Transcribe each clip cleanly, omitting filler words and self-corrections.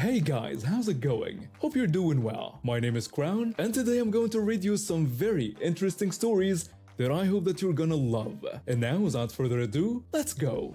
Hey guys, how's it going? Hope you're doing well. My name is Crown, and today I'm going to read you some very interesting stories that I hope that you're gonna love. And now, without further ado, let's go!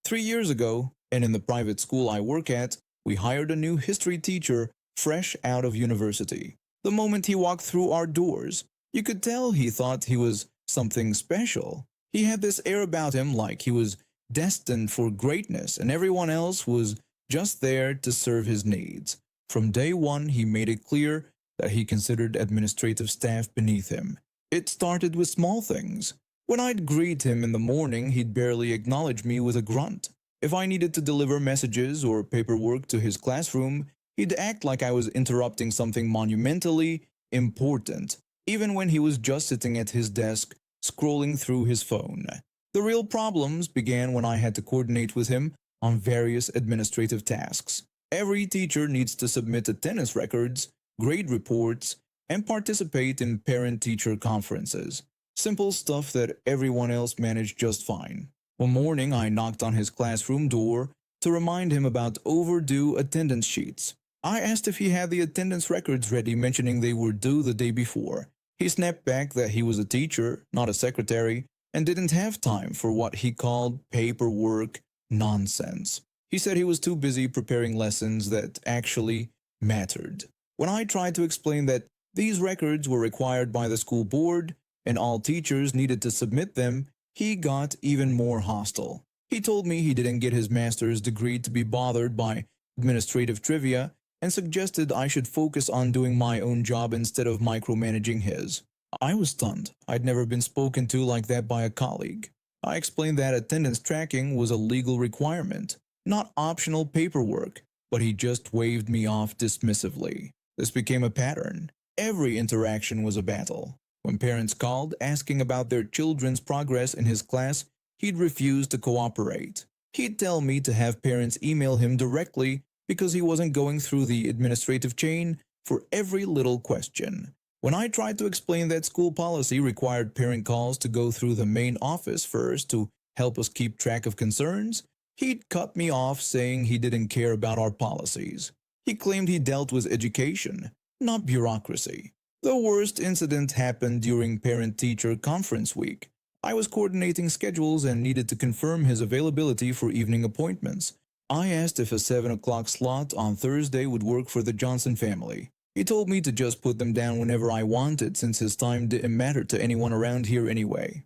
Three years ago, and in the private school I work at, we hired a new history teacher fresh out of university. The moment he walked through our doors, you could tell he thought he was something special. He had this air about him like he was destined for greatness and everyone else was just there to serve his needs. From day one, he made it clear that he considered administrative staff beneath him. It started with small things. When I'd greet him in the morning, he'd barely acknowledge me with a grunt. If I needed to deliver messages or paperwork to his classroom, he'd act like I was interrupting something monumentally important, even when he was just sitting at his desk scrolling through his phone. The real problems began when I had to coordinate with him on various administrative tasks. Every teacher needs to submit attendance records, grade reports, and participate in parent-teacher conferences. Simple stuff that everyone else managed just fine. One morning, I knocked on his classroom door to remind him about overdue attendance sheets. I asked if he had the attendance records ready, mentioning they were due the day before. He snapped back that he was a teacher, not a secretary, and didn't have time for what he called paperwork nonsense. He said he was too busy preparing lessons that actually mattered. When I tried to explain that these records were required by the school board and all teachers needed to submit them, he got even more hostile. He told me he didn't get his master's degree to be bothered by administrative trivia and suggested I should focus on doing my own job instead of micromanaging his. I was stunned. I'd never been spoken to like that by a colleague. I explained that attendance tracking was a legal requirement, not optional paperwork, but he just waved me off dismissively. This became a pattern. Every interaction was a battle. When parents called asking about their children's progress in his class, he'd refuse to cooperate. He'd tell me to have parents email him directly because he wasn't going through the administrative chain for every little question. When I tried to explain that school policy required parent calls to go through the main office first to help us keep track of concerns, he'd cut me off saying he didn't care about our policies. He claimed he dealt with education, not bureaucracy. The worst incident happened during parent-teacher conference week. I was coordinating schedules and needed to confirm his availability for evening appointments. I asked if a 7 o'clock slot on Thursday would work for the Johnson family. He told me to just put them down whenever I wanted since his time didn't matter to anyone around here anyway.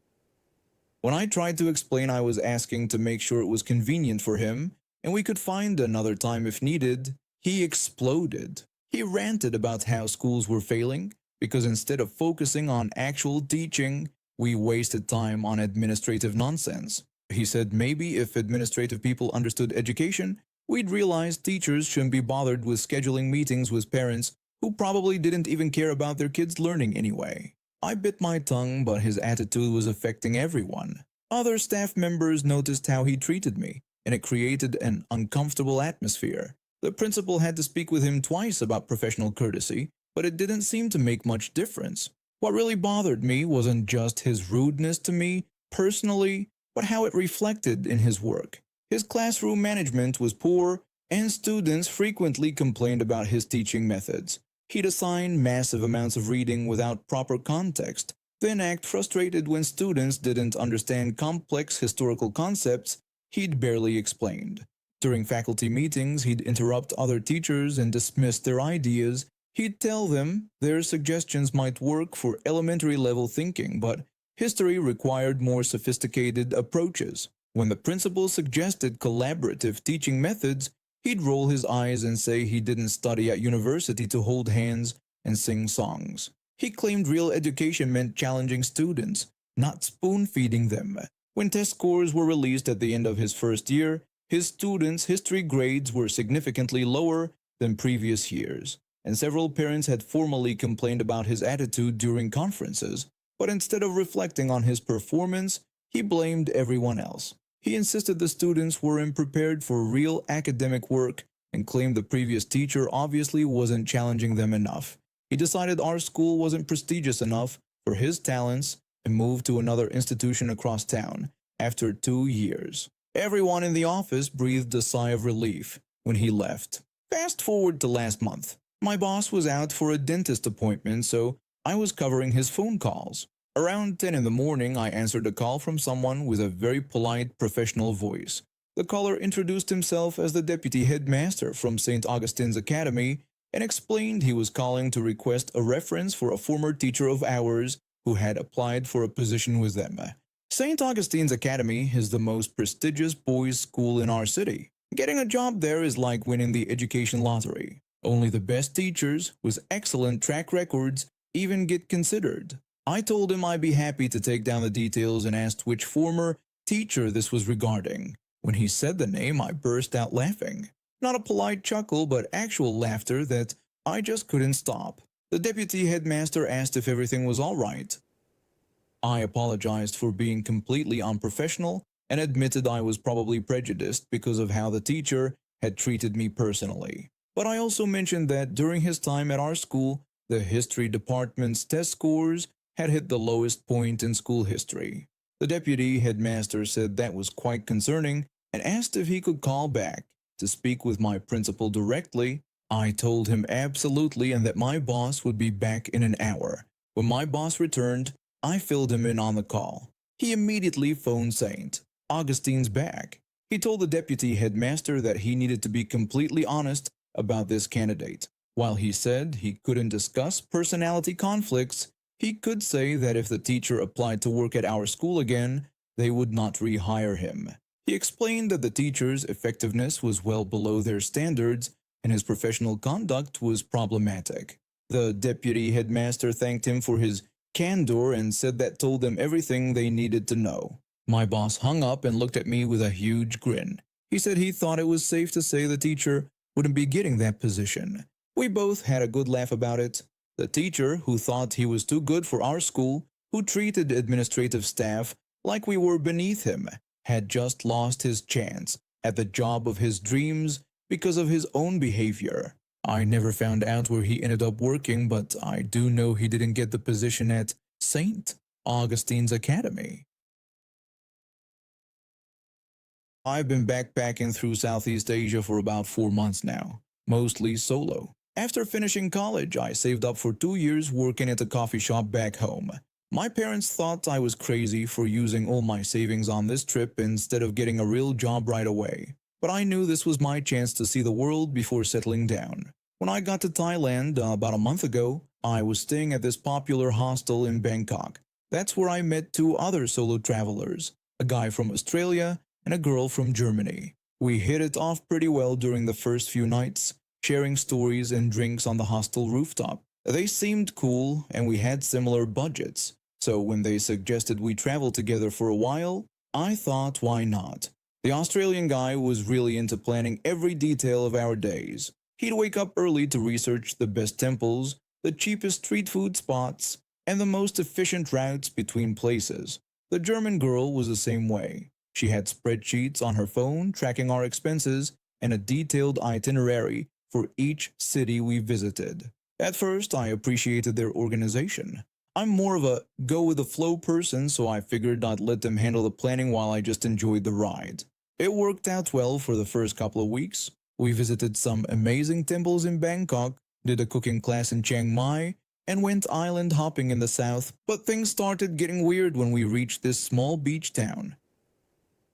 When I tried to explain I was asking to make sure it was convenient for him and we could find another time if needed, he exploded. He ranted about how schools were failing because instead of focusing on actual teaching, we wasted time on administrative nonsense. He said maybe if administrative people understood education, we'd realize teachers shouldn't be bothered with scheduling meetings with parents who probably didn't even care about their kids learning anyway. I bit my tongue, but his attitude was affecting everyone. Other staff members noticed how he treated me, and it created an uncomfortable atmosphere. The principal had to speak with him twice about professional courtesy, but it didn't seem to make much difference. What really bothered me wasn't just his rudeness to me personally, but how it reflected in his work. His classroom management was poor, and students frequently complained about his teaching methods. He'd assign massive amounts of reading without proper context, then act frustrated when students didn't understand complex historical concepts he'd barely explained. During faculty meetings, he'd interrupt other teachers and dismiss their ideas. He'd tell them their suggestions might work for elementary-level thinking, but history required more sophisticated approaches. When the principal suggested collaborative teaching methods, he'd roll his eyes and say he didn't study at university to hold hands and sing songs. He claimed real education meant challenging students, not spoon-feeding them. When test scores were released at the end of his first year, his students' history grades were significantly lower than previous years, and several parents had formally complained about his attitude during conferences. But instead of reflecting on his performance, he blamed everyone else. He insisted the students weren't prepared for real academic work and claimed the previous teacher obviously wasn't challenging them enough. He decided our school wasn't prestigious enough for his talents and moved to another institution across town. after 2 years. Everyone in the office breathed a sigh of relief when he left. Fast forward to last month. My boss was out for a dentist appointment, so I was covering his phone calls. Around 10 in the morning, I answered a call from someone with a very polite, professional voice. The caller introduced himself as the deputy headmaster from St. Augustine's Academy and explained he was calling to request a reference for a former teacher of ours who had applied for a position with them. St. Augustine's Academy is the most prestigious boys' school in our city. Getting a job there is like winning the education lottery. Only the best teachers with excellent track records even get considered. I told him I'd be happy to take down the details and asked which former teacher this was regarding. When he said the name, I burst out laughing. Not a polite chuckle, but actual laughter that I just couldn't stop. The deputy headmaster asked if everything was all right. I apologized for being completely unprofessional and admitted I was probably prejudiced because of how the teacher had treated me personally. But I also mentioned that during his time at our school, the history department's test scores had hit the lowest point in school history. The deputy headmaster said that was quite concerning and asked if he could call back to speak with my principal directly. I told him absolutely and that my boss would be back in an hour. When my boss returned, I filled him in on the call. He immediately phoned St. Augustine's back. He told the deputy headmaster that he needed to be completely honest about this candidate. While he said he couldn't discuss personality conflicts, he could say that if the teacher applied to work at our school again, they would not rehire him. He explained that the teacher's effectiveness was well below their standards and his professional conduct was problematic. The deputy headmaster thanked him for his candor and said that told them everything they needed to know. My boss hung up and looked at me with a huge grin. He said he thought it was safe to say the teacher wouldn't be getting that position. We both had a good laugh about it. The teacher, who thought he was too good for our school, who treated administrative staff like we were beneath him, had just lost his chance at the job of his dreams because of his own behavior. I never found out where he ended up working, but I do know he didn't get the position at St. Augustine's Academy. I've been backpacking through Southeast Asia for about 4 months now, mostly solo. After finishing college, I saved up for 2 years working at a coffee shop back home. My parents thought I was crazy for using all my savings on this trip instead of getting a real job right away. But I knew this was my chance to see the world before settling down. When I got to Thailand about a month ago, I was staying at this popular hostel in Bangkok. That's where I met 2 other solo travelers, a guy from Australia and a girl from Germany. We hit it off pretty well during the first few nights, sharing stories and drinks on the hostel rooftop. They seemed cool and we had similar budgets, so when they suggested we travel together for a while, I thought why not. The Australian guy was really into planning every detail of our days. He'd wake up early to research the best temples, the cheapest street food spots, and the most efficient routes between places. The German girl was the same way. She had spreadsheets on her phone tracking our expenses and a detailed itinerary for each city we visited. At first, I appreciated their organization. I'm more of a go-with-the-flow person, so I figured I'd let them handle the planning while I just enjoyed the ride. It worked out well for the first couple of weeks. We visited some amazing temples in Bangkok, did a cooking class in Chiang Mai, and went island hopping in the south, but things started getting weird when we reached this small beach town.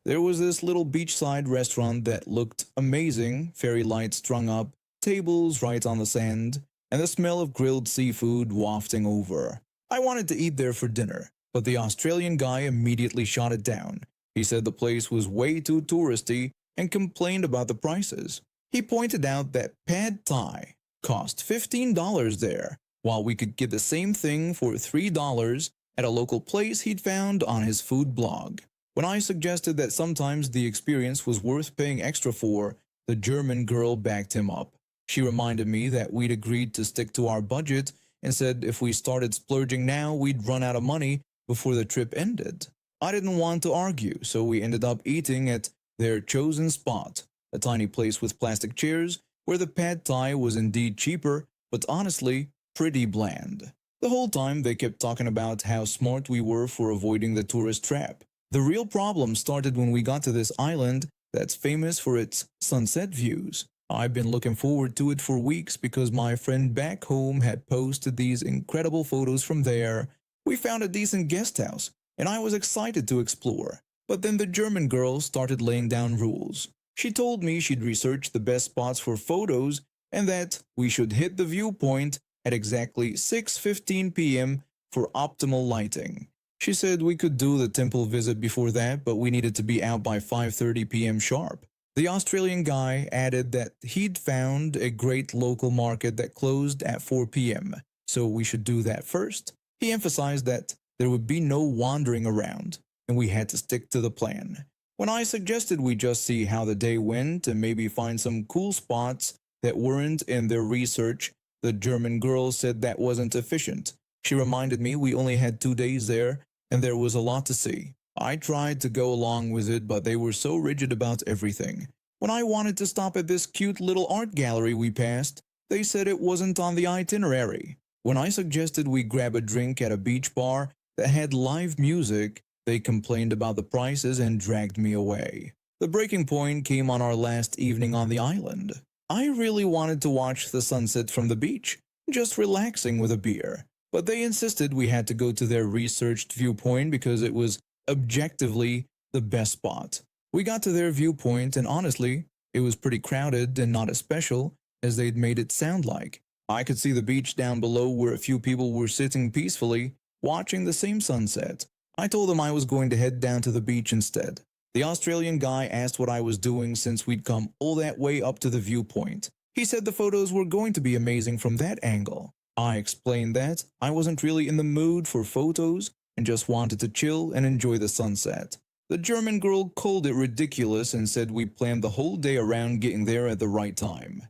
There was this little beachside restaurant that looked amazing, fairy lights strung up, tables right on the sand, and the smell of grilled seafood wafting over. I wanted to eat there for dinner, but the Australian guy immediately shot it down. He said the place was way too touristy and complained about the prices. He pointed out that pad thai cost $15 there, while we could get the same thing for $3 at a local place he'd found on his food blog. When I suggested that sometimes the experience was worth paying extra for, the German girl backed him up. She reminded me that we'd agreed to stick to our budget and said if we started splurging now, we'd run out of money before the trip ended. I didn't want to argue, so we ended up eating at their chosen spot, a tiny place with plastic chairs where the pad thai was indeed cheaper, but honestly, pretty bland. The whole time they kept talking about how smart we were for avoiding the tourist trap. The real problem started when we got to this island that's famous for its sunset views. I've been looking forward to it for weeks because my friend back home had posted these incredible photos from there. We found a decent guest house, and I was excited to explore. But then the German girl started laying down rules. She told me she'd research the best spots for photos and that we should hit the viewpoint at exactly 6:15 p.m. for optimal lighting. She said we could do the temple visit before that, but we needed to be out by 5:30 p.m. sharp. The Australian guy added that he'd found a great local market that closed at 4 p.m., so we should do that first. He emphasized that there would be no wandering around, and we had to stick to the plan. When I suggested we just see how the day went and maybe find some cool spots that weren't in their research, the German girl said that wasn't efficient. She reminded me we only had 2 days there and there was a lot to see. I tried to go along with it, but they were so rigid about everything. When I wanted to stop at this cute little art gallery we passed, they said it wasn't on the itinerary. When I suggested we grab a drink at a beach bar that had live music, they complained about the prices and dragged me away. The breaking point came on our last evening on the island. I really wanted to watch the sunset from the beach, just relaxing with a beer. But they insisted we had to go to their researched viewpoint because it was objectively the best spot. We got to their viewpoint and honestly, it was pretty crowded and not as special as they'd made it sound like. I could see the beach down below where a few people were sitting peacefully, watching the same sunset. I told them I was going to head down to the beach instead. The Australian guy asked what I was doing since we'd come all that way up to the viewpoint. He said the photos were going to be amazing from that angle. I explained that I wasn't really in the mood for photos and just wanted to chill and enjoy the sunset. The German girl called it ridiculous and said we planned the whole day around getting there at the right time.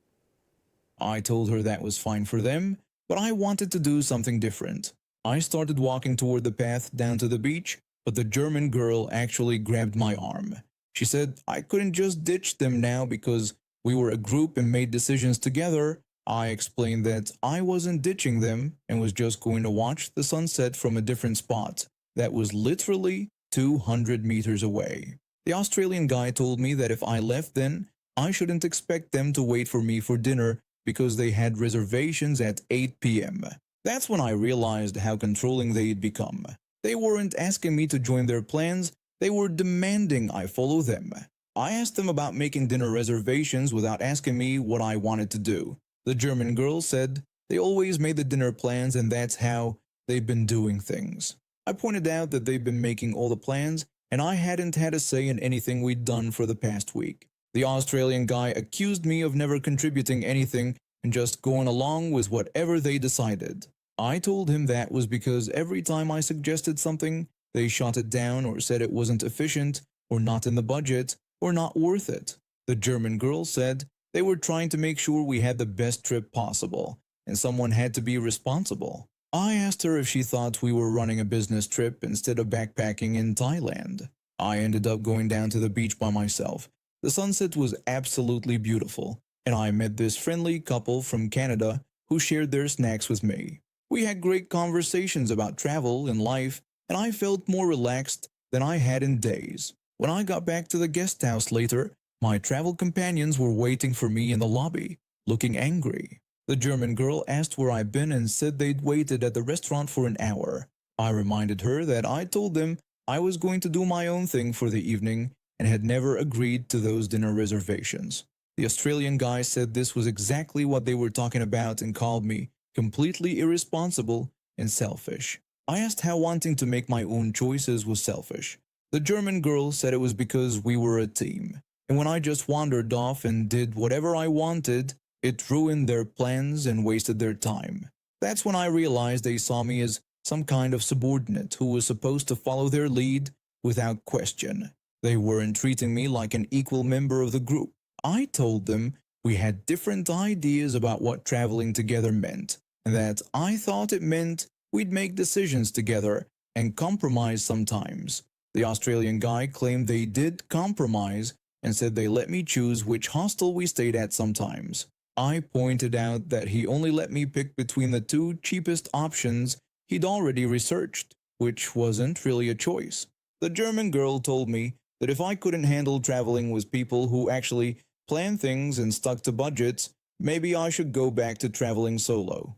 I told her that was fine for them, but I wanted to do something different. I started walking toward the path down to the beach, but the German girl actually grabbed my arm. She said I couldn't just ditch them now because we were a group and made decisions together. I explained that I wasn't ditching them and was just going to watch the sunset from a different spot that was literally 200 meters away. The Australian guy told me that if I left then, I shouldn't expect them to wait for me for dinner because they had reservations at 8 p.m. That's when I realized how controlling they'd become. They weren't asking me to join their plans, they were demanding I follow them. I asked them about making dinner reservations without asking me what I wanted to do. The German girl said they always made the dinner plans and that's how they've been doing things. I pointed out that they've been making all the plans and I hadn't had a say in anything we'd done for the past week. The Australian guy accused me of never contributing anything and just going along with whatever they decided. I told him that was because every time I suggested something, they shot it down or said it wasn't efficient or not in the budget or not worth it. The German girl said they were trying to make sure we had the best trip possible, and someone had to be responsible. I asked her if she thought we were running a business trip instead of backpacking in Thailand. I ended up going down to the beach by myself. The sunset was absolutely beautiful, and I met this friendly couple from Canada who shared their snacks with me. We had great conversations about travel and life, and I felt more relaxed than I had in days. When I got back to the guest house later, my travel companions were waiting for me in the lobby, looking angry. The German girl asked where I'd been and said they'd waited at the restaurant for an hour. I reminded her that I told them I was going to do my own thing for the evening and had never agreed to those dinner reservations. The Australian guy said this was exactly what they were talking about and called me completely irresponsible and selfish. I asked how wanting to make my own choices was selfish. The German girl said it was because we were a team. And when I just wandered off and did whatever I wanted, it ruined their plans and wasted their time. That's when I realized they saw me as some kind of subordinate who was supposed to follow their lead without question. They weren't treating me like an equal member of the group. I told them we had different ideas about what traveling together meant, and that I thought it meant we'd make decisions together and compromise sometimes. The Australian guy claimed they did compromise and said they let me choose which hostel we stayed at sometimes. I pointed out that he only let me pick between the two cheapest options he'd already researched, which wasn't really a choice. The German girl told me that if I couldn't handle traveling with people who actually plan things and stuck to budgets, maybe I should go back to traveling solo.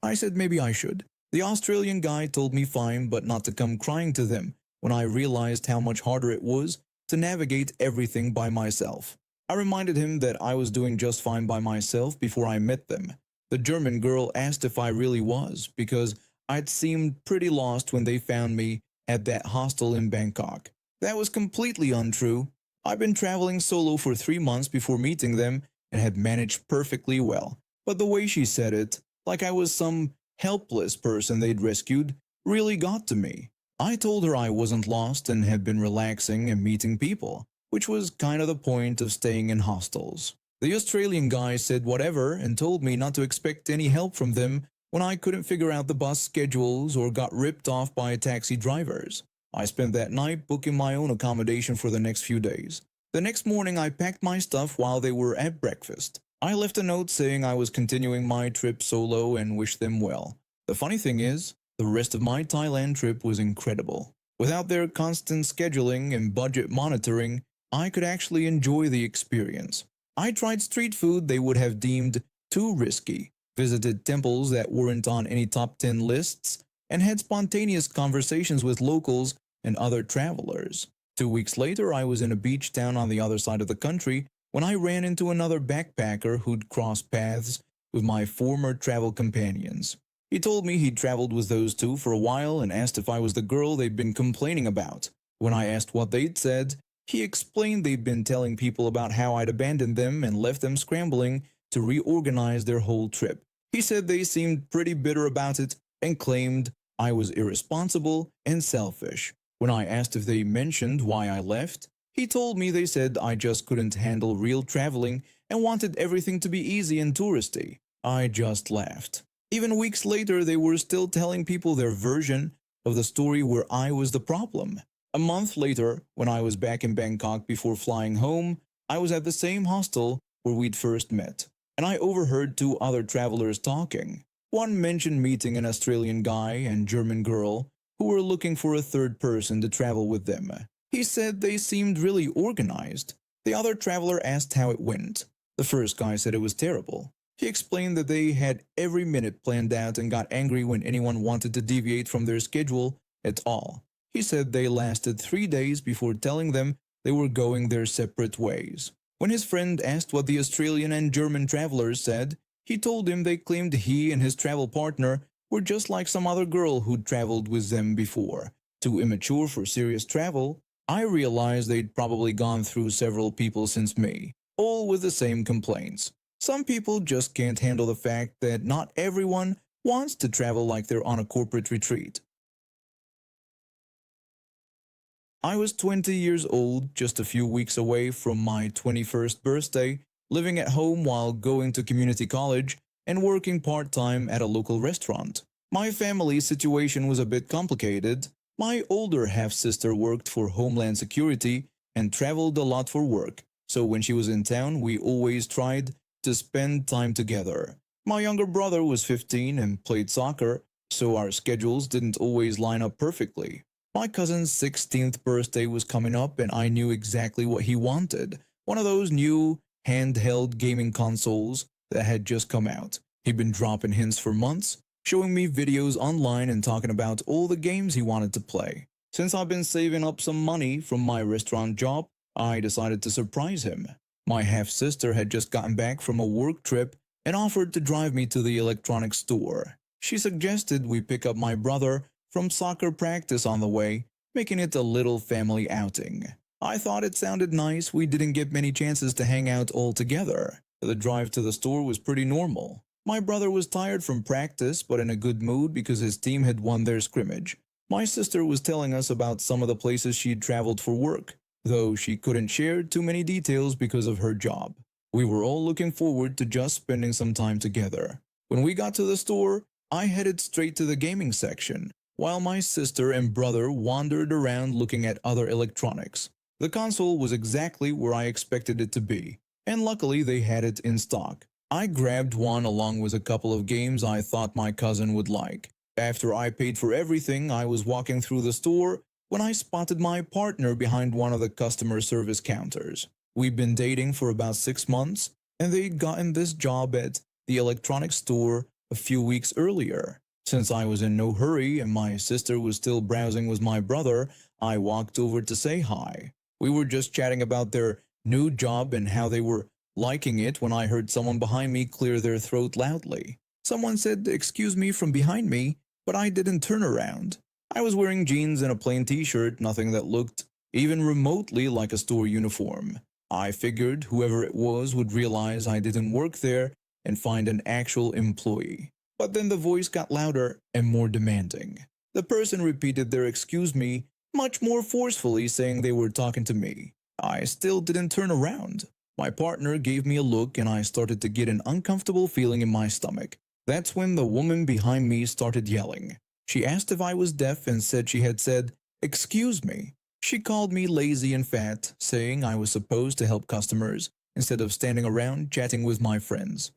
I said maybe I should. The Australian guy told me fine, but not to come crying to them when I realized how much harder it was to navigate everything by myself. I reminded him that I was doing just fine by myself before I met them. The German girl asked if I really was, because I'd seemed pretty lost when they found me at that hostel in Bangkok. That was completely untrue. I'd been traveling solo for 3 months before meeting them and had managed perfectly well. But the way she said it, like I was some helpless person they'd rescued, really got to me. I told her I wasn't lost and had been relaxing and meeting people, which was kind of the point of staying in hostels. The Australian guy said whatever and told me not to expect any help from them when I couldn't figure out the bus schedules or got ripped off by taxi drivers. I spent that night booking my own accommodation for the next few days. The next morning I packed my stuff while they were at breakfast. I left a note saying I was continuing my trip solo and wished them well. The funny thing is, the rest of my Thailand trip was incredible. Without their constant scheduling and budget monitoring, I could actually enjoy the experience. I tried street food they would have deemed too risky, visited temples that weren't on any top 10 lists, and had spontaneous conversations with locals and other travelers. 2 weeks later, I was in a beach town on the other side of the country when I ran into another backpacker who'd crossed paths with my former travel companions. He told me he'd traveled with those two for a while and asked if I was the girl they'd been complaining about. When I asked what they'd said, he explained they'd been telling people about how I'd abandoned them and left them scrambling to reorganize their whole trip. He said they seemed pretty bitter about it and claimed I was irresponsible and selfish. When I asked if they mentioned why I left, he told me they said I just couldn't handle real traveling and wanted everything to be easy and touristy. I just laughed. Even weeks later, they were still telling people their version of the story where I was the problem. A month later, when I was back in Bangkok before flying home, I was at the same hostel where we'd first met, and I overheard two other travelers talking. One mentioned meeting an Australian guy and German girl who were looking for a third person to travel with them. He said they seemed really organized. The other traveler asked how it went. The first guy said it was terrible. He explained that they had every minute planned out and got angry when anyone wanted to deviate from their schedule at all. He said they lasted 3 days before telling them they were going their separate ways. When his friend asked what the Australian and German travelers said, he told him they claimed he and his travel partner were just like some other girl who'd traveled with them before, too immature for serious travel. I realized they'd probably gone through several people since me, all with the same complaints. Some people just can't handle the fact that not everyone wants to travel like they're on a corporate retreat. I was 20 years old, just a few weeks away from my 21st birthday, living at home while going to community college and working part-time at a local restaurant. My family situation was a bit complicated. My older half-sister worked for Homeland Security and traveled a lot for work, so when she was in town, we always tried to spend time together. My younger brother was 15 and played soccer, so our schedules didn't always line up perfectly. My cousin's 16th birthday was coming up and I knew exactly what he wanted, one of those new handheld gaming consoles that had just come out. He'd been dropping hints for months, showing me videos online and talking about all the games he wanted to play. Since I've been saving up some money from my restaurant job, I decided to surprise him. My half-sister had just gotten back from a work trip and offered to drive me to the electronics store. She suggested we pick up my brother from soccer practice on the way, making it a little family outing. I thought it sounded nice. We didn't get many chances to hang out all together. The drive to the store was pretty normal. My brother was tired from practice but in a good mood because his team had won their scrimmage. My sister was telling us about some of the places she'd traveled for work, though she couldn't share too many details because of her job. We were all looking forward to just spending some time together. When we got to the store, I headed straight to the gaming section, while my sister and brother wandered around looking at other electronics. The console was exactly where I expected it to be, and luckily they had it in stock. I grabbed one along with a couple of games I thought my cousin would like. After I paid for everything, I was walking through the store when I spotted my partner behind one of the customer service counters. We'd been dating for about 6 months, and they'd gotten this job at the electronics store a few weeks earlier. Since I was in no hurry and my sister was still browsing with my brother, I walked over to say hi. We were just chatting about their new job and how they were liking it when I heard someone behind me clear their throat loudly. Someone said, "Excuse me," from behind me, but I didn't turn around. I was wearing jeans and a plain t-shirt, nothing that looked even remotely like a store uniform. I figured whoever it was would realize I didn't work there and find an actual employee. But then the voice got louder and more demanding. The person repeated their "excuse me" much more forcefully, saying they were talking to me. I still didn't turn around. My partner gave me a look and I started to get an uncomfortable feeling in my stomach. That's when the woman behind me started yelling. She asked if I was deaf and said she had said, "Excuse me." She called me lazy and fat, saying I was supposed to help customers instead of standing around chatting with my friends.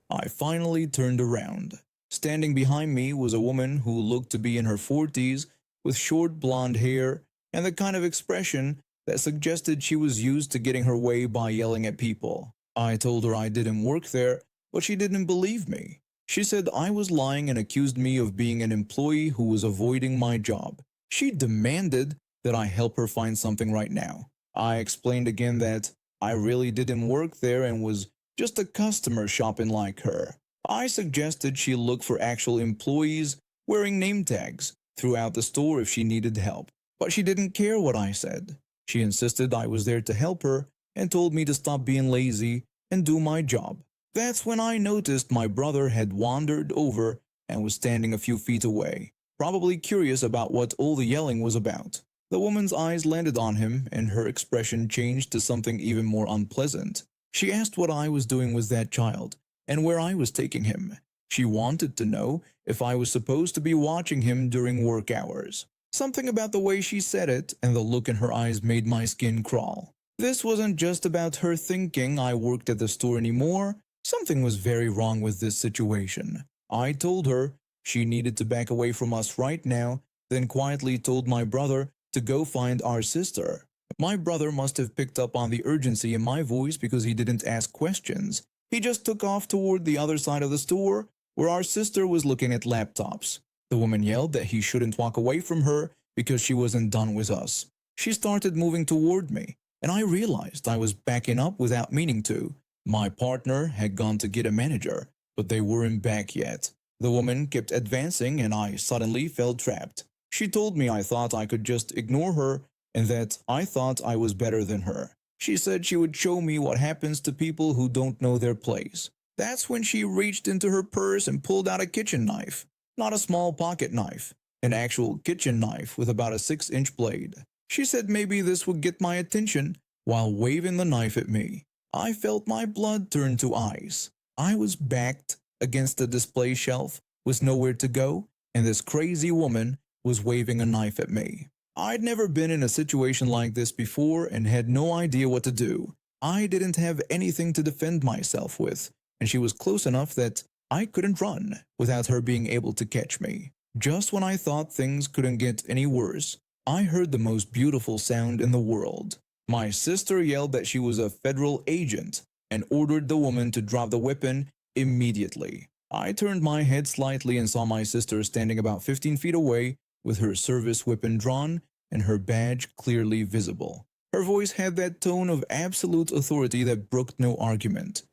I finally turned around. Standing behind me was a woman who looked to be in her 40s with short blonde hair and the kind of expression that suggested she was used to getting her way by yelling at people. I told her I didn't work there, but she didn't believe me. She said I was lying and accused me of being an employee who was avoiding my job. She demanded that I help her find something right now. I explained again that I really didn't work there and was just a customer shopping like her. I suggested she look for actual employees wearing name tags throughout the store if she needed help, but she didn't care what I said. She insisted I was there to help her and told me to stop being lazy and do my job. That's when I noticed my brother had wandered over and was standing a few feet away, probably curious about what all the yelling was about. The woman's eyes landed on him and her expression changed to something even more unpleasant. She asked what I was doing with that child and where I was taking him. She wanted to know if I was supposed to be watching him during work hours. Something about the way she said it and the look in her eyes made my skin crawl. This wasn't just about her thinking I worked at the store anymore. Something was very wrong with this situation. I told her she needed to back away from us right now, then quietly told my brother to go find our sister. My brother must have picked up on the urgency in my voice because he didn't ask questions. He just took off toward the other side of the store where our sister was looking at laptops. The woman yelled that he shouldn't walk away from her because she wasn't done with us. She started moving toward me, and I realized I was backing up without meaning to. My partner had gone to get a manager, but they weren't back yet. The woman kept advancing and I suddenly felt trapped. She told me I thought I could just ignore her and that I thought I was better than her. She said she would show me what happens to people who don't know their place. That's when she reached into her purse and pulled out a kitchen knife. Not a small pocket knife, an actual kitchen knife with about a 6-inch blade. She said maybe this would get my attention while waving the knife at me. I felt my blood turn to ice. I was backed against the display shelf with nowhere to go, and this crazy woman was waving a knife at me. I'd never been in a situation like this before and had no idea what to do. I didn't have anything to defend myself with, and she was close enough that I couldn't run without her being able to catch me. Just when I thought things couldn't get any worse, I heard the most beautiful sound in the world. My sister yelled that she was a federal agent and ordered the woman to drop the weapon immediately. I turned my head slightly and saw my sister standing about 15 feet away with her service weapon drawn and her badge clearly visible. Her voice had that tone of absolute authority that brooked no argument.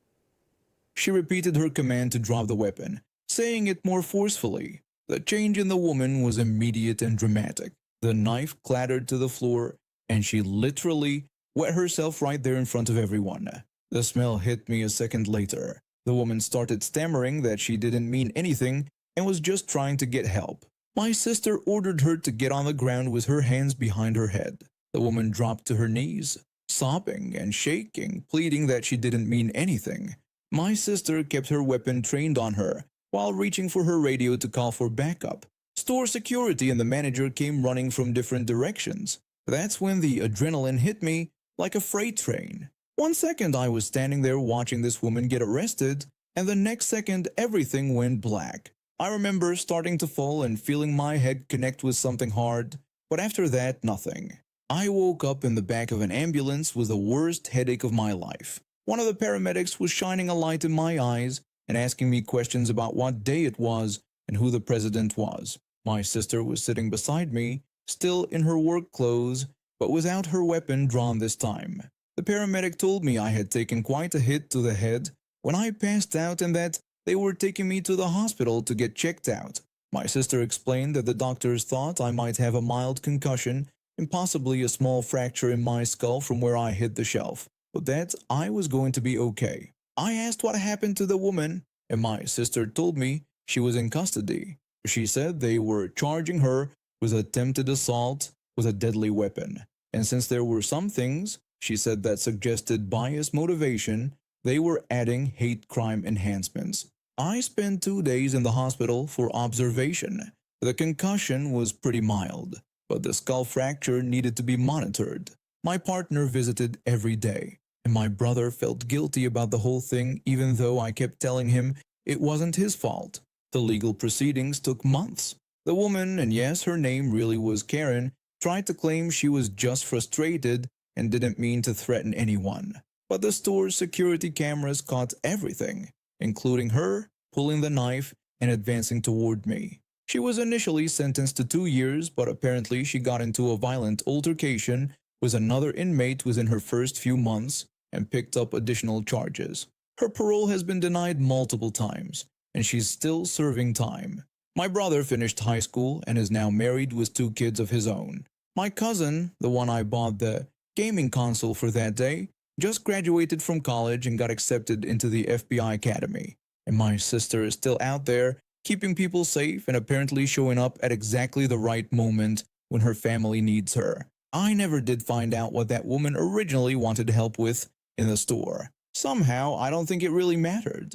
She repeated her command to drop the weapon, saying it more forcefully. The change in the woman was immediate and dramatic. The knife clattered to the floor, and she literally wet herself right there in front of everyone. The smell hit me a second later. The woman started stammering that she didn't mean anything and was just trying to get help. My sister ordered her to get on the ground with her hands behind her head. The woman dropped to her knees, sobbing and shaking, pleading that she didn't mean anything. My sister kept her weapon trained on her while reaching for her radio to call for backup. Store security and the manager came running from different directions. That's when the adrenaline hit me like a freight train. 1 second I was standing there watching this woman get arrested, and the next second everything went black. I remember starting to fall and feeling my head connect with something hard, but after that, nothing. I woke up in the back of an ambulance with the worst headache of my life. One of the paramedics was shining a light in my eyes and asking me questions about what day it was and who the president was. My sister was sitting beside me, still in her work clothes, but without her weapon drawn this time. The paramedic told me I had taken quite a hit to the head when I passed out and that they were taking me to the hospital to get checked out. My sister explained that the doctors thought I might have a mild concussion and possibly a small fracture in my skull from where I hit the shelf, but that I was going to be okay. I asked what happened to the woman, and my sister told me she was in custody. She said they were charging her with attempted assault with a deadly weapon, and since there were some things she said that suggested bias motivation, they were adding hate crime enhancements. I spent 2 days in the hospital for observation. The concussion was pretty mild, but the skull fracture needed to be monitored. My partner visited every day, and my brother felt guilty about the whole thing even though I kept telling him it wasn't his fault. The legal proceedings took months. The woman, and yes, her name really was Karen, tried to claim she was just frustrated and didn't mean to threaten anyone. But the store's security cameras caught everything, including her pulling the knife and advancing toward me. She was initially sentenced to 2 years, but apparently she got into a violent altercation with another inmate within her first few months and picked up additional charges. Her parole has been denied multiple times, and she's still serving time. My brother finished high school and is now married with 2 kids of his own. My cousin, the one I bought the gaming console for that day, just graduated from college and got accepted into the FBI Academy. And my sister is still out there, keeping people safe and apparently showing up at exactly the right moment when her family needs her. I never did find out what that woman originally wanted help with in the store. Somehow, I don't think it really mattered.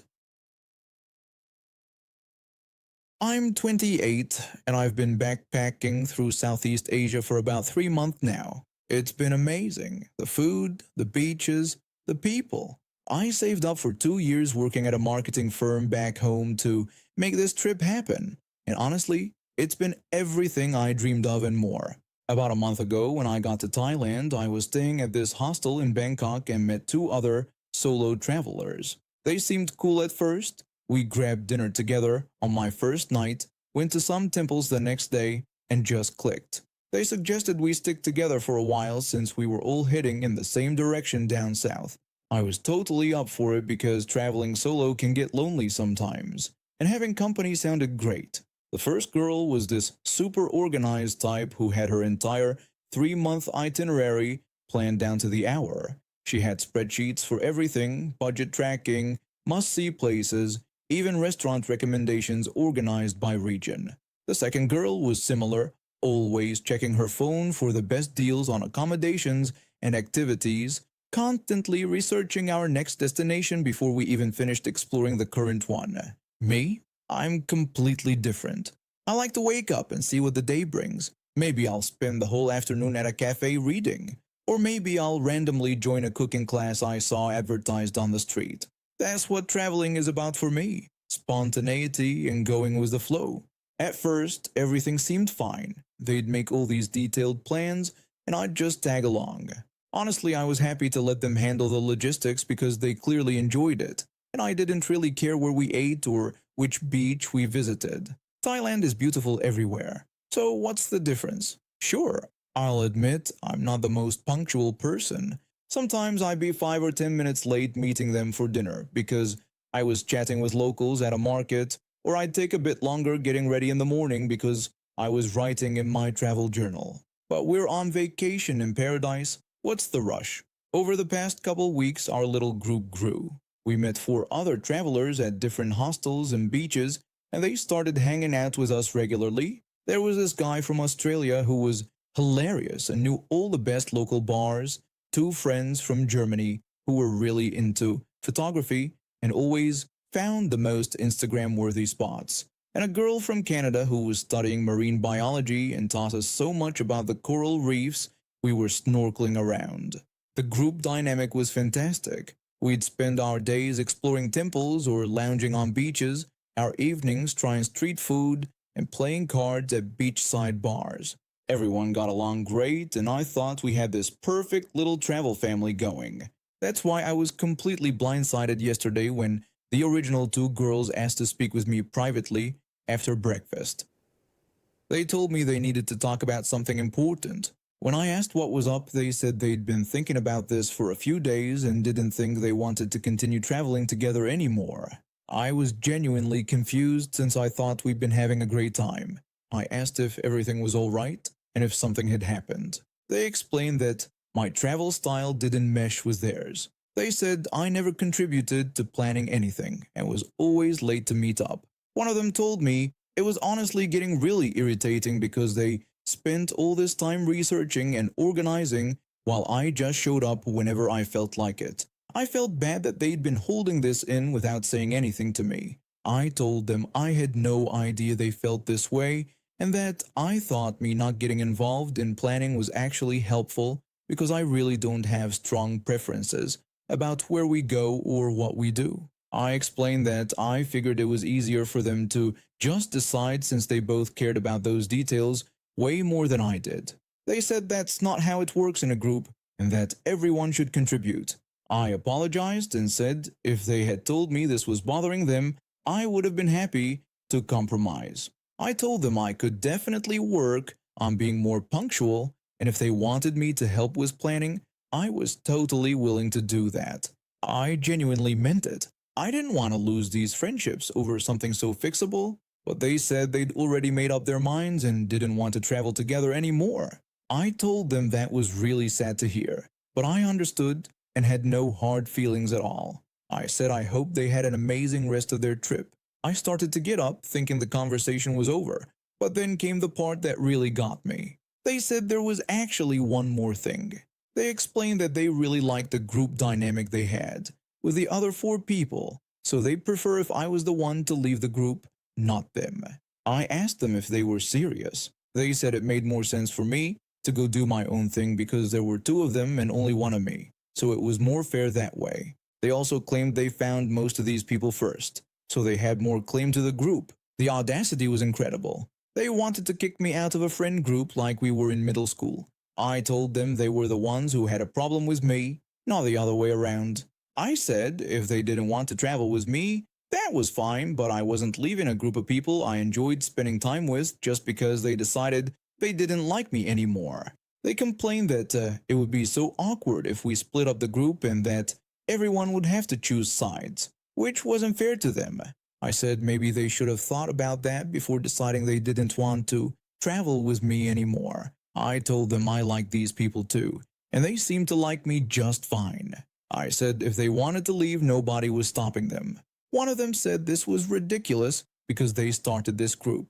I'm 28 and I've been backpacking through Southeast Asia for about 3 months now. It's been amazing. The food, the beaches, the people. I saved up for 2 years working at a marketing firm back home to make this trip happen. And honestly, it's been everything I dreamed of and more. About a month ago, when I got to Thailand, I was staying at this hostel in Bangkok and met 2 other solo travelers. They seemed cool at first. We grabbed dinner together on my first night, went to some temples the next day, and just clicked. They suggested we stick together for a while since we were all heading in the same direction down south. I was totally up for it because traveling solo can get lonely sometimes, and having company sounded great. The first girl was this super organized type who had her entire 3-month itinerary planned down to the hour. She had spreadsheets for everything, budget tracking, must-see places, even restaurant recommendations organized by region. The second girl was similar, always checking her phone for the best deals on accommodations and activities, constantly researching our next destination before we even finished exploring the current one. Me? I'm completely different. I like to wake up and see what the day brings. Maybe I'll spend the whole afternoon at a cafe reading. Or maybe I'll randomly join a cooking class I saw advertised on the street. That's what traveling is about for me. Spontaneity and going with the flow. At first, everything seemed fine. They'd make all these detailed plans, and I'd just tag along. Honestly, I was happy to let them handle the logistics because they clearly enjoyed it, and I didn't really care where we ate or which beach we visited. Thailand is beautiful everywhere. So what's the difference? Sure, I'll admit I'm not the most punctual person. Sometimes I'd be 5 or 10 minutes late meeting them for dinner because I was chatting with locals at a market, or I'd take a bit longer getting ready in the morning because I was writing in my travel journal. But we're on vacation in paradise. What's the rush? Over the past couple weeks, our little group grew. We met 4 other travelers at different hostels and beaches, and they started hanging out with us regularly. There was this guy from Australia who was hilarious and knew all the best local bars, 2 friends from Germany who were really into photography and always found the most Instagram-worthy spots, and a girl from Canada who was studying marine biology and taught us so much about the coral reefs we were snorkeling around. The group dynamic was fantastic. We'd spend our days exploring temples or lounging on beaches, our evenings trying street food and playing cards at beachside bars. Everyone got along great, and I thought we had this perfect little travel family going. That's why I was completely blindsided yesterday when the original two girls asked to speak with me privately after breakfast. They told me they needed to talk about something important. When I asked what was up, they said they'd been thinking about this for a few days and didn't think they wanted to continue traveling together anymore. I was genuinely confused since I thought we'd been having a great time. I asked if everything was all right and if something had happened. They explained that my travel style didn't mesh with theirs. They said I never contributed to planning anything and was always late to meet up. One of them told me it was honestly getting really irritating because they spent all this time researching and organizing while I just showed up whenever I felt like it. I felt bad that they'd been holding this in without saying anything to me. I told them I had no idea they felt this way and that I thought me not getting involved in planning was actually helpful because I really don't have strong preferences about where we go or what we do. I explained that I figured it was easier for them to just decide since they both cared about those details way more than I did. They said that's not how it works in a group and that everyone should contribute. I apologized and said if they had told me this was bothering them, I would have been happy to compromise. I told them I could definitely work on being more punctual, and if they wanted me to help with planning, I was totally willing to do that. I genuinely meant it. I didn't want to lose these friendships over something so fixable, but they said they'd already made up their minds and didn't want to travel together anymore. I told them that was really sad to hear, but I understood and had no hard feelings at all. I said I hoped they had an amazing rest of their trip. I started to get up thinking the conversation was over, but then came the part that really got me. They said there was actually one more thing. They explained that they really liked the group dynamic they had with the other 4 people, so they'd prefer if I was the one to leave the group, not them. I asked them if they were serious. They said it made more sense for me to go do my own thing because there were 2 of them and only 1 of me, so it was more fair that way. They also claimed they found most of these people first, so they had more claim to the group. The audacity was incredible. They wanted to kick me out of a friend group like we were in middle school. I told them they were the ones who had a problem with me, not the other way around. I said if they didn't want to travel with me, that was fine, but I wasn't leaving a group of people I enjoyed spending time with just because they decided they didn't like me anymore. They complained that it would be so awkward if we split up the group and that everyone would have to choose sides, which wasn't fair to them. I said maybe they should have thought about that before deciding they didn't want to travel with me anymore. I told them I liked these people too, and they seemed to like me just fine. I said if they wanted to leave, nobody was stopping them. One of them said this was ridiculous because they started this group.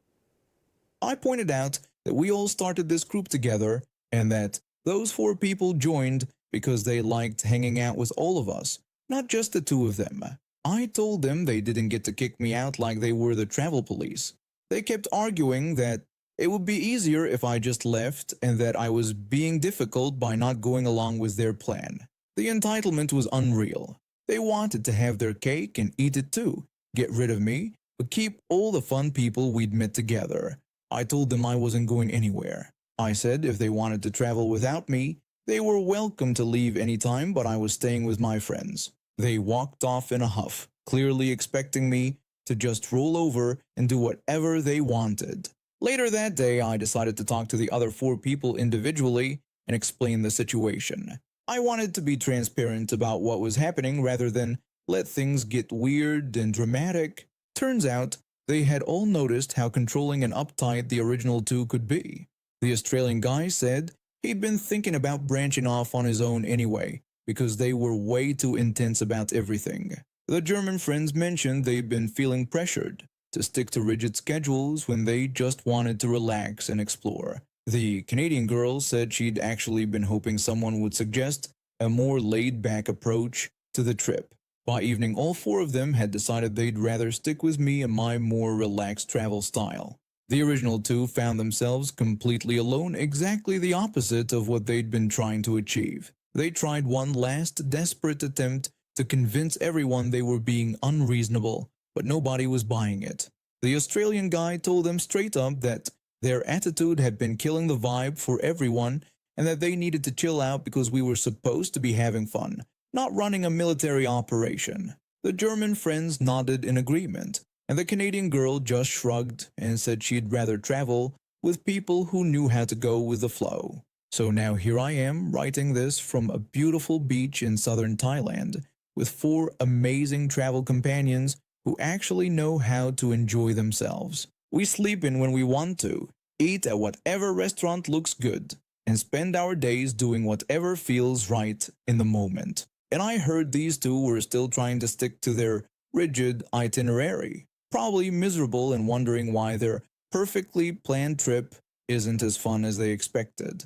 I pointed out that we all started this group together and that those 4 people joined because they liked hanging out with all of us, not just the 2 of them. I told them they didn't get to kick me out like they were the travel police. They kept arguing that it would be easier if I just left and that I was being difficult by not going along with their plan. The entitlement was unreal. They wanted to have their cake and eat it too, get rid of me, but keep all the fun people we'd met together. I told them I wasn't going anywhere. I said if they wanted to travel without me, they were welcome to leave anytime, but I was staying with my friends. They walked off in a huff, clearly expecting me to just roll over and do whatever they wanted. Later that day, I decided to talk to the other 4 people individually and explain the situation. I wanted to be transparent about what was happening rather than let things get weird and dramatic. Turns out, they had all noticed how controlling and uptight the original 2 could be. The Australian guy said he'd been thinking about branching off on his own anyway, because they were way too intense about everything. The German friends mentioned they'd been feeling pressured to stick to rigid schedules when they just wanted to relax and explore. The Canadian girl said she'd actually been hoping someone would suggest a more laid-back approach to the trip. By evening, all 4 of them had decided they'd rather stick with me and my more relaxed travel style. The original 2 found themselves completely alone, exactly the opposite of what they'd been trying to achieve. They tried one last desperate attempt to convince everyone they were being unreasonable, but nobody was buying it. The Australian guy told them straight up that Their attitude had been killing the vibe for everyone, and that they needed to chill out because we were supposed to be having fun, not running a military operation. The German friends nodded in agreement, and the Canadian girl just shrugged and said she'd rather travel with people who knew how to go with the flow. So now here I am writing this from a beautiful beach in southern Thailand with 4 amazing travel companions who actually know how to enjoy themselves. We sleep in when we want to, eat at whatever restaurant looks good, and spend our days doing whatever feels right in the moment. And I heard these two were still trying to stick to their rigid itinerary, probably miserable and wondering why their perfectly planned trip isn't as fun as they expected.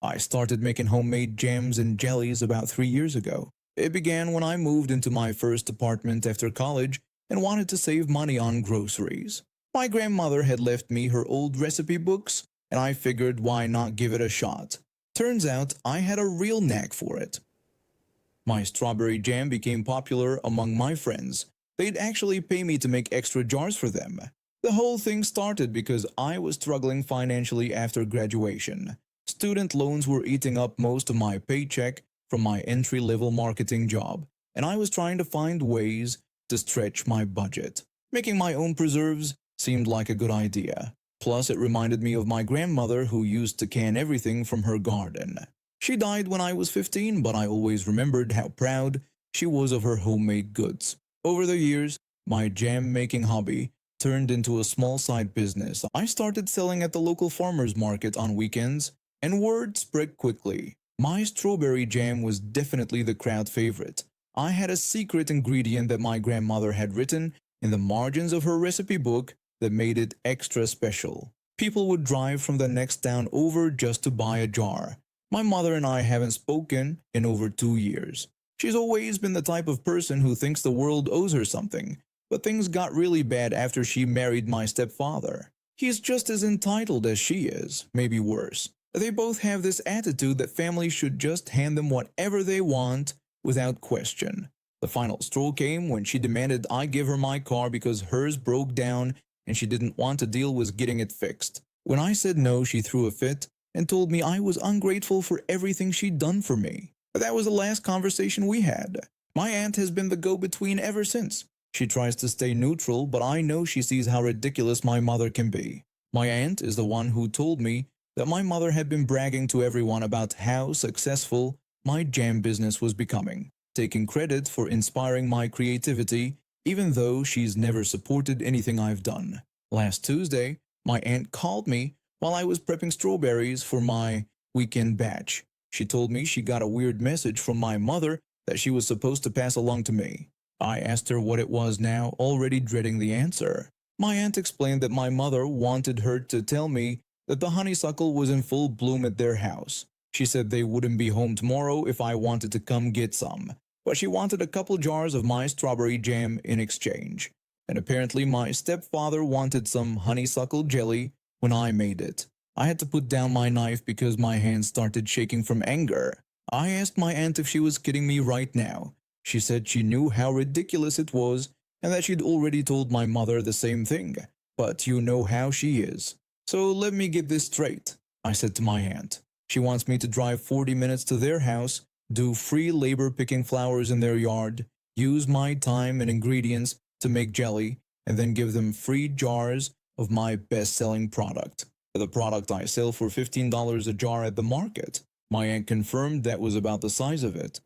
I started making homemade jams and jellies about 3 years ago. It began when I moved into my first apartment after college and wanted to save money on groceries. My grandmother had left me her old recipe books, and I figured why not give it a shot. Turns out I had a real knack for it. My strawberry jam became popular among my friends. They'd actually pay me to make extra jars for them. The whole thing started because I was struggling financially after graduation. Student loans were eating up most of my paycheck from my entry-level marketing job, and I was trying to find ways to stretch my budget. Making my own preserves seemed like a good idea. Plus, it reminded me of my grandmother who used to can everything from her garden. She died when I was 15, but I always remembered how proud she was of her homemade goods. Over the years, my jam-making hobby turned into a small side business. I started selling at the local farmers market on weekends, and word spread quickly. My strawberry jam was definitely the crowd favorite. I had a secret ingredient that my grandmother had written in the margins of her recipe book that made it extra special. People would drive from the next town over just to buy a jar. My mother and I haven't spoken in over 2 years. She's always been the type of person who thinks the world owes her something, but things got really bad after she married my stepfather. He's just as entitled as she is, maybe worse. They both have this attitude that families should just hand them whatever they want without question. The final straw came when she demanded I give her my car because hers broke down and she didn't want to deal with getting it fixed. When I said no, she threw a fit and told me I was ungrateful for everything she'd done for me. That was the last conversation we had. My aunt has been the go-between ever since. She tries to stay neutral, but I know she sees how ridiculous my mother can be. My aunt is the one who told me that my mother had been bragging to everyone about how successful my jam business was becoming, taking credit for inspiring my creativity, even though she's never supported anything I've done. Last Tuesday, my aunt called me while I was prepping strawberries for my weekend batch. She told me she got a weird message from my mother that she was supposed to pass along to me. I asked her what it was now, already dreading the answer. My aunt explained that my mother wanted her to tell me that the honeysuckle was in full bloom at their house. She said they wouldn't be home tomorrow if I wanted to come get some, but she wanted a couple jars of my strawberry jam in exchange. And apparently my stepfather wanted some honeysuckle jelly when I made it. I had to put down my knife because my hands started shaking from anger. I asked my aunt if she was kidding me right now. She said she knew how ridiculous it was and that she'd already told my mother the same thing. But you know how she is. So let me get this straight, I said to my aunt. She wants me to drive 40 minutes to their house, do free labor picking flowers in their yard, use my time and ingredients to make jelly, and then give them free jars of my best-selling product. The product I sell for $15 a jar at the market. My aunt confirmed that was about the size of it.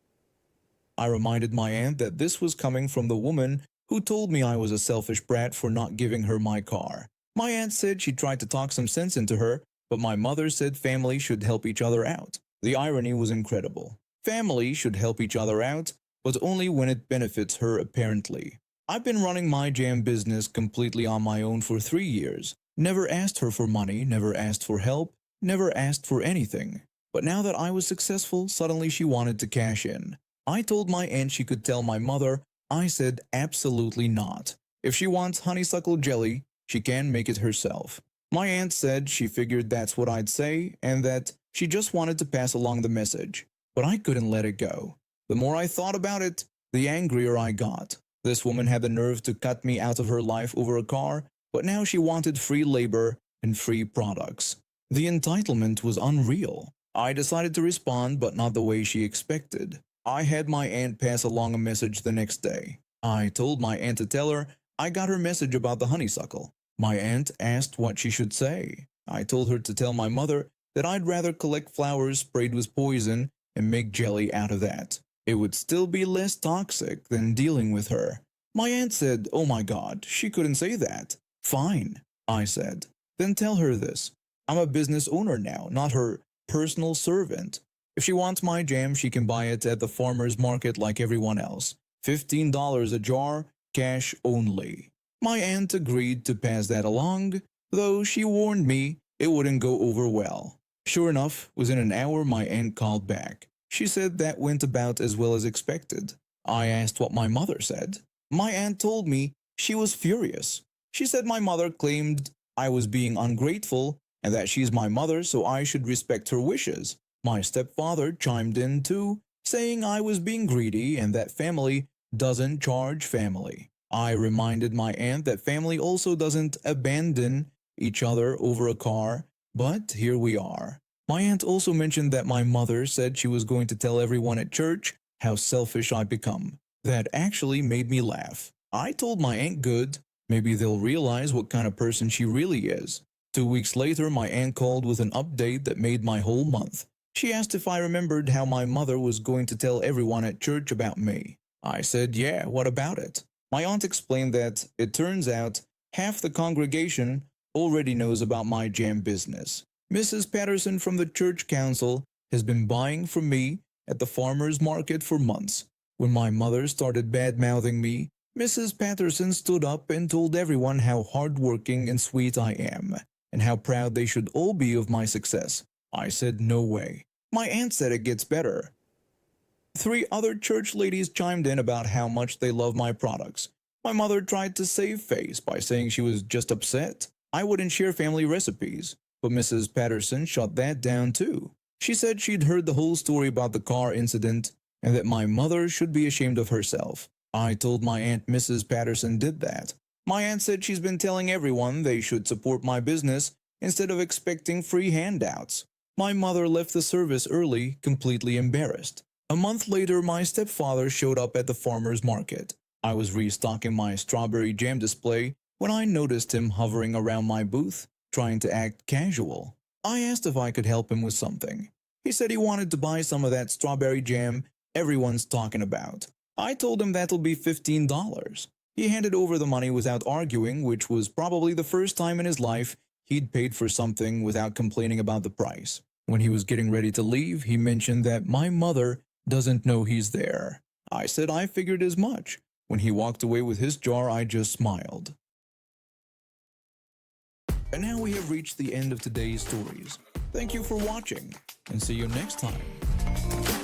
I reminded my aunt that this was coming from the woman who told me I was a selfish brat for not giving her my car. My aunt said she tried to talk some sense into her, but my mother said family should help each other out. The irony was incredible. Family should help each other out, but only when it benefits her apparently. I've been running my jam business completely on my own for 3 years. Never asked her for money, never asked for help, never asked for anything. But now that I was successful, suddenly she wanted to cash in. I told my aunt she could tell my mother. I said absolutely not. If she wants honeysuckle jelly, she can make it herself. My aunt said she figured that's what I'd say and that she just wanted to pass along the message. But I couldn't let it go. The more I thought about it, the angrier I got. This woman had the nerve to cut me out of her life over a car but now she wanted free labor and free products. The entitlement was unreal. I decided to respond, but not the way she expected. I had my aunt pass along a message the next day. I told my aunt to tell her I got her message about the honeysuckle. My aunt asked what she should say. I told her to tell my mother that I'd rather collect flowers sprayed with poison and make jelly out of that. It would still be less toxic than dealing with her. My aunt said, "Oh my God, she couldn't say that." "Fine," I said. "Then tell her this. I'm a business owner now, not her personal servant. If she wants my jam, she can buy it at the farmer's market like everyone else. $15 a jar, cash only." My aunt agreed to pass that along, though she warned me it wouldn't go over well. Sure enough, within an hour my aunt called back. She said that went about as well as expected. I asked what my mother said. My aunt told me she was furious. She said my mother claimed I was being ungrateful and that she's my mother, so I should respect her wishes. My stepfather chimed in too, saying I was being greedy and that family doesn't charge family. I reminded my aunt that family also doesn't abandon each other over a car, but here we are. My aunt also mentioned that my mother said she was going to tell everyone at church how selfish I become. That actually made me laugh. I told my aunt good, maybe they'll realize what kind of person she really is. 2 weeks later, my aunt called with an update that made my whole month. She asked if I remembered how my mother was going to tell everyone at church about me. I said, yeah, what about it? My aunt explained that it turns out half the congregation already knows about my jam business. Mrs. Patterson from the church council has been buying from me at the farmer's market for months. When my mother started bad-mouthing me, Mrs. Patterson stood up and told everyone how hardworking and sweet I am, and how proud they should all be of my success. I said no way. My aunt said it gets better. 3 other church ladies chimed in about how much they love my products. My mother tried to save face by saying she was just upset I wouldn't share family recipes, but Mrs. Patterson shut that down too. She said she'd heard the whole story about the car incident and that my mother should be ashamed of herself. I told my aunt Mrs. Patterson did that. My aunt said she's been telling everyone they should support my business instead of expecting free handouts. My mother left the service early, completely embarrassed. A month later, my stepfather showed up at the farmer's market. I was restocking my strawberry jam display when I noticed him hovering around my booth, trying to act casual. I asked if I could help him with something. He said he wanted to buy some of that strawberry jam everyone's talking about. I told him that'll be $15. He handed over the money without arguing, which was probably the first time in his life he'd paid for something without complaining about the price. When he was getting ready to leave, he mentioned that my mother doesn't know he's there. I said I figured as much. When he walked away with his jar, I just smiled. And now we have reached the end of today's stories. Thank you for watching, and see you next time.